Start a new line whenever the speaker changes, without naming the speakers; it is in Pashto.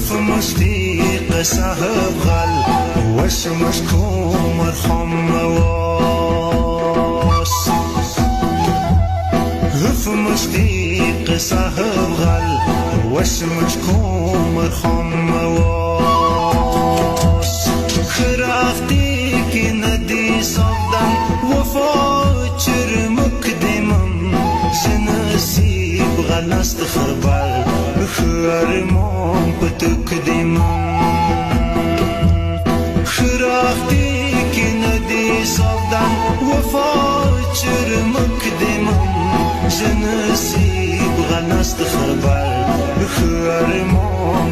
مشتيق صاحب غل وش مشكوم ارحم مواس هف مشتيق صاحب غل وش مشكوم ارحم مواس خرافتيك ندي صفدان وفاجر مقدمم جنسيب غلست خبر خرمون بتقدمم خرافتيك ندي صفدان وفاجر مقدمم جنسيب غلست خبر خرمون